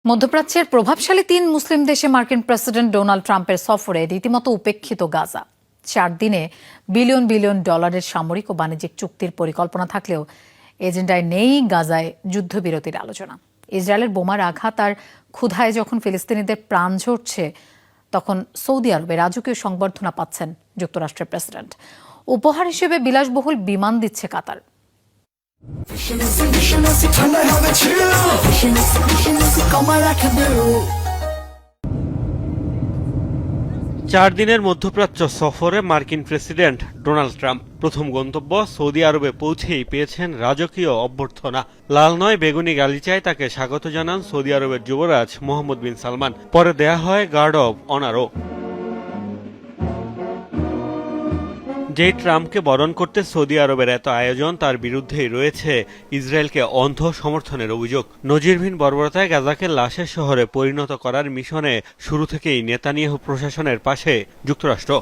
মধ্যপ্রাচ্যের প্রভাবশালী ৩ মুসলিম দেশে মার্কিন প্রেসিডেন্ট ডোনাল্ড ট্রাম্পের সফরে রীতিমতো উপেক্ষিত গাজা। ৪ দিনে বিলিয়ন বিলিয়ন ডলারের সামরিক ও বাণিজ্যিক চুক্তির পরিকল্পনা থাকলেও এজেন্ডায় নেই গাজায় যুদ্ধবিরতির আলোচনা। ইসরায়েলের বোমার আঘাত আর ক্ষুধায় যখন ফিলিস্তিনিদের প্রাণ ঝরছে, তখন সৌদি আরবে রাজকীয় সংবর্ধনা পাচ্ছেন যুক্তরাষ্ট্রের প্রেসিডেন্ট। উপহার হিসেবে বিলাসবহুল বিমান দিচ্ছে কাতার। ৪ দিনের মধ্যপ্রাচ্য সফরে মার্কিন প্রেসিডেন্ট ডোনাল্ড ট্রাম্প প্রথম গন্তব্য সৌদি আরবে পৌঁছেই পেয়েছেন রাজকীয় অভ্যর্থনা। লাল নয় বেগুনি গালিচায় তাকে স্বাগত জানান সৌদি আরবের যুবরাজ মোহাম্মদ বিন সালমান। পরে দেয়া হয় গার্ড অব অনারও। যেই ট্রাম্পকে বরণ করতে সৌদি আরবের এত আয়োজন, তার বিরুদ্ধেই রয়েছে ইসরায়েলকে অন্ধ সমর্থনের অভিযোগ। নজিরবিহীন বর্বরতায় গাজাকে লাশের শহরে পরিণত করার মিশনে শুরু থেকেই নেতানিয়াহু প্রশাসনের পাশে যুক্তরাষ্ট্র।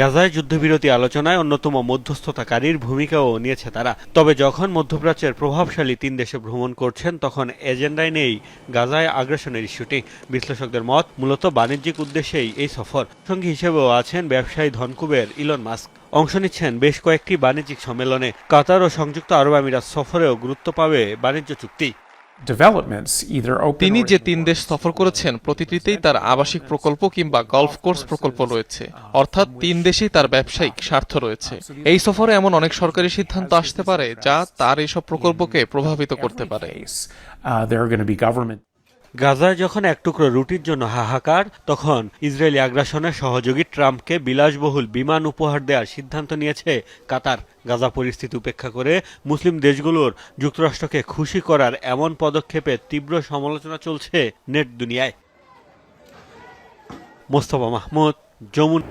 গাজায় যুদ্ধবিরতি আলোচনায় অন্যতম মধ্যস্থতাকারীর ভূমিকাও নিয়েছে তারা। তবে যখন মধ্যপ্রাচ্যের প্রভাবশালী ৩ দেশে ভ্রমণ করছেন, তখন এজেন্ডায় নেই গাজায় আগ্রাসনের ইস্যুটি। বিশ্লেষকদের মত, মূলত বাণিজ্যিক উদ্দেশ্যেই এই সফর। সঙ্গী হিসেবেও আছেন ব্যবসায়ী ধনকুবের ইলন মাস্ক। অংশ নিচ্ছেন বেশ কয়েকটি বাণিজ্যিক সম্মেলনে। কাতার ও সংযুক্ত আরব আমিরাত সফরেও গুরুত্ব পাবে বাণিজ্য চুক্তি। তিনি যে ৩ দেশ সফর করেছেন, প্রতিটিতেই তার আবাসিক প্রকল্প কিংবা গলফ কোর্স প্রকল্প রয়েছে। অর্থাৎ ৩ দেশেই তার ব্যবসায়িক স্বার্থ রয়েছে। এই সফরে এমন অনেক সরকারি সিদ্ধান্ত আসতে পারে যা তার এইসব প্রকল্পকে প্রভাবিত করতে পারে। গাজায় যখন এক টুকরো রুটির জন্য হাহাকার, তখন ইসরায়েলি আগ্রাসনের সহযোগী ট্রাম্পকে বিলাসবহুল বিমান উপহার দেওয়ার সিদ্ধান্ত নিয়েছে কাতার। গাজা পরিস্থিতি উপেক্ষা করে মুসলিম দেশগুলোর যুক্তরাষ্ট্রকে খুশি করার এমন পদক্ষেপে তীব্র সমালোচনা চলছে নেট দুনিয়ায়। মোস্তফা মাহমুদ, যমুনা।